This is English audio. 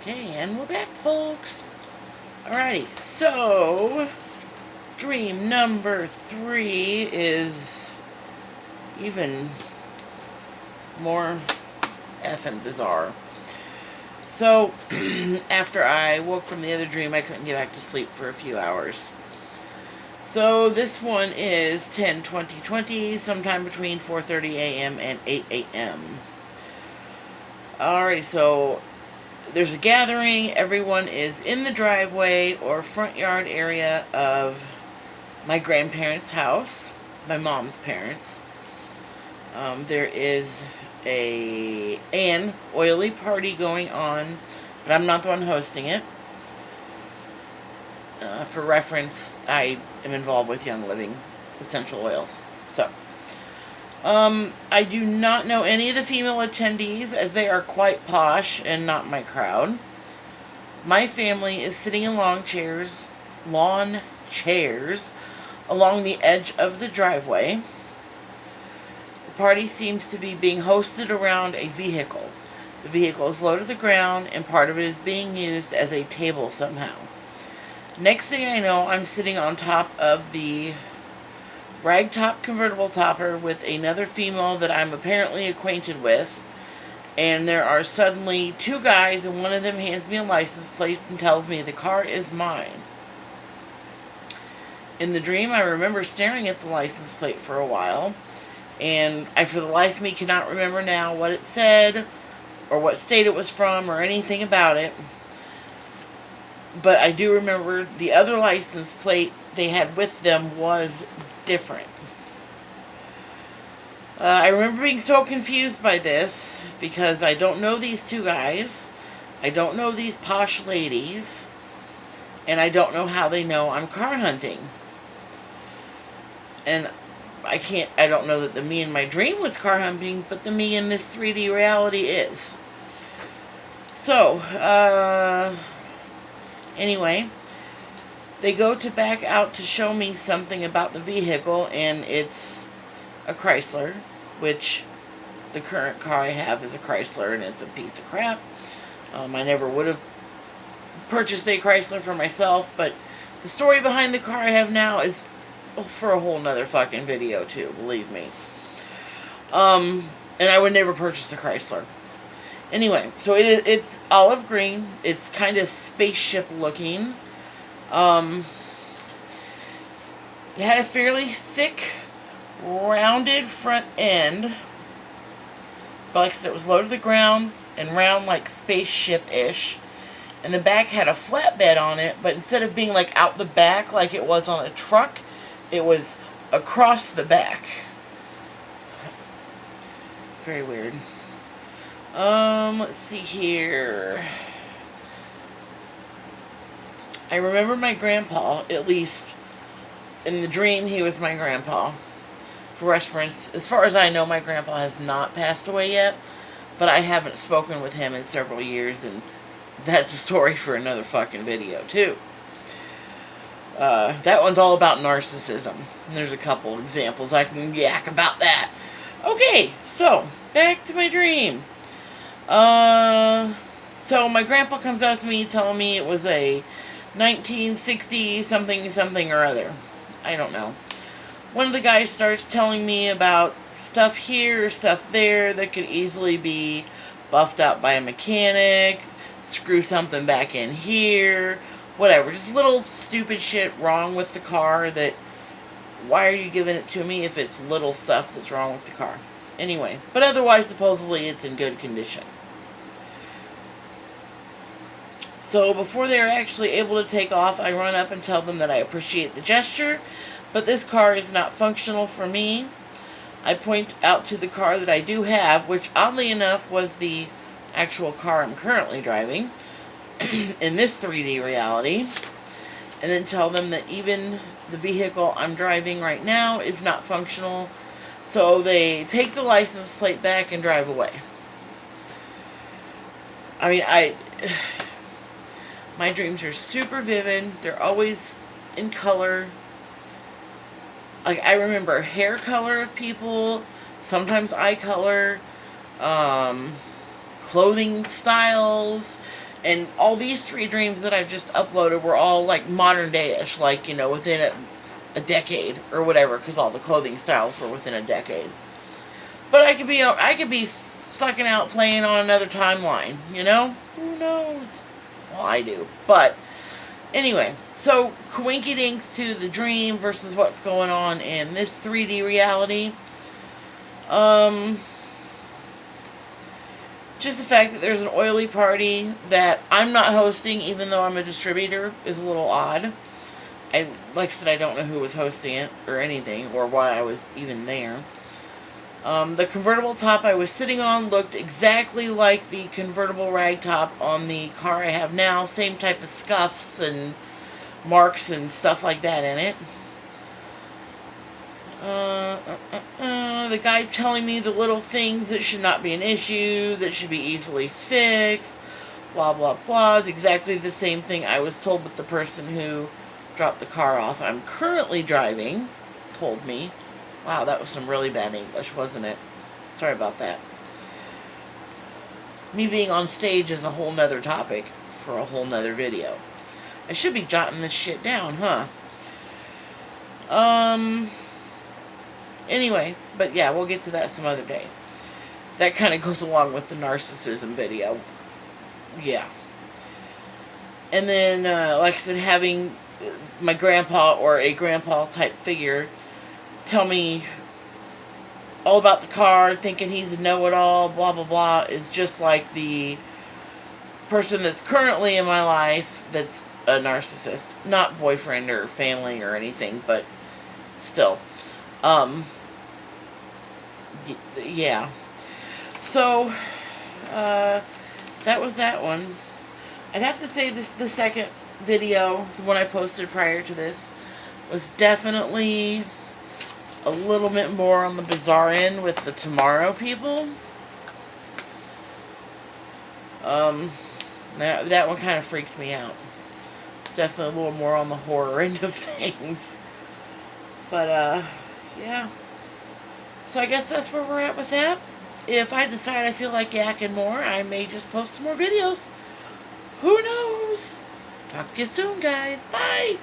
Okay, and we're back, folks. Alrighty, so dream number 3 is even more effing bizarre. So, after I woke from the other dream, I couldn't get back to sleep for a few hours. So, this one is 10/20/20, sometime between 4:30 a.m. and 8 a.m. Alrighty, so there's a gathering. Everyone is in the driveway or front yard area of my grandparents' house, my mom's parents. There is an oily party going on, but I'm not the one hosting it. For reference, I am involved with Young Living Essential Oils. So, I do not know any of the female attendees, as they are quite posh and not my crowd. My family is sitting in lawn chairs along the edge of the driveway. The party seems to be being hosted around a vehicle. The vehicle is low to the ground, and part of it is being used as a table somehow. Next thing I know, I'm sitting on top of the ragtop convertible topper with another female that I'm apparently acquainted with, and there are suddenly 2 guys, and one of them hands me a license plate and tells me the car is mine. In the dream, I remember staring at the license plate for a while, and I for the life of me cannot remember now what it said, or what state it was from, or anything about it. But I do remember the other license plate they had with them was different. I remember being so confused by this, because I don't know these 2 guys, I don't know these posh ladies, and I don't know how they know I'm car hunting. And I don't know that the me in my dream was car hunting, but the me in this 3D reality is. So, anyway, they go to back out to show me something about the vehicle, and it's a Chrysler, which the current car I have is a Chrysler, and it's a piece of crap. I never would have purchased a Chrysler for myself, but the story behind the car I have now is for a whole nother fucking video too, believe me. And I would never purchase a Chrysler. Anyway, so it's olive green. It's kind of spaceship looking. It had a fairly thick, rounded front end. But like I said, it was low to the ground and round like spaceship-ish. And the back had a flatbed on it, but instead of being like out the back like it was on a truck, it was across the back. Very weird. Let's see here. I remember my grandpa, at least in the dream, he was my grandpa. For reference, as far as I know, my grandpa has not passed away yet, but I haven't spoken with him in several years, and that's a story for another fucking video, too. That one's all about narcissism. And there's a couple examples I can yak about that. Okay, so, back to my dream. So my grandpa comes up to me telling me it was a 1960 something or other. I don't know. One of the guys starts telling me about stuff here, stuff there that could easily be buffed out by a mechanic, screw something back in here, whatever. Just little stupid shit wrong with the car that, why are you giving it to me if it's little stuff that's wrong with the car? Anyway, but otherwise, supposedly, it's in good condition. So, before they're actually able to take off, I run up and tell them that I appreciate the gesture, but this car is not functional for me. I point out to the car that I do have, which oddly enough was the actual car I'm currently driving, in this 3D reality, and then tell them that even the vehicle I'm driving right now is not functional. So they take the license plate back and drive away. I mean, my dreams are super vivid. They're always in color. Like, I remember hair color of people, sometimes eye color, clothing styles, And all these 3 dreams that I've just uploaded were all like modern day-ish, like, within a decade or whatever, because all the clothing styles were within a decade. But I could be fucking out playing on another timeline, Who knows? Well, I do. But anyway, so coinky dinks to the dream versus what's going on in this 3D reality. Just the fact that there's an oily party that I'm not hosting, even though I'm a distributor, is a little odd. Like I said, I don't know who was hosting it or anything, or why I was even there. The convertible top I was sitting on looked exactly like the convertible rag top on the car I have now. Same type of scuffs and marks and stuff like that in it. The guy telling me the little things that should not be an issue, that should be easily fixed, blah, blah, blah, is exactly the same thing I was told with the person who dropped the car off I'm currently driving told me. Wow, that was some really bad English, wasn't it? Sorry about that. Me being on stage is a whole nother topic for a whole nother video. I should be jotting this shit down, huh? Anyway, but yeah, we'll get to that some other day. That kind of goes along with the narcissism video. Yeah. And then, like I said, having my grandpa or a grandpa type figure tell me all about the car, thinking he's a know-it-all, blah, blah, blah, is just like the person that's currently in my life that's a narcissist. Not boyfriend or family or anything, but still. Yeah. So, that was that one. I'd have to say the second video, the one I posted prior to this, was definitely a little bit more on the bizarre end with the tomorrow people. That one kind of freaked me out. Definitely a little more on the horror end of things. But, yeah. So I guess that's where we're at with that. If I decide I feel like yakking more, I may just post some more videos. Who knows? Talk to you soon, guys. Bye.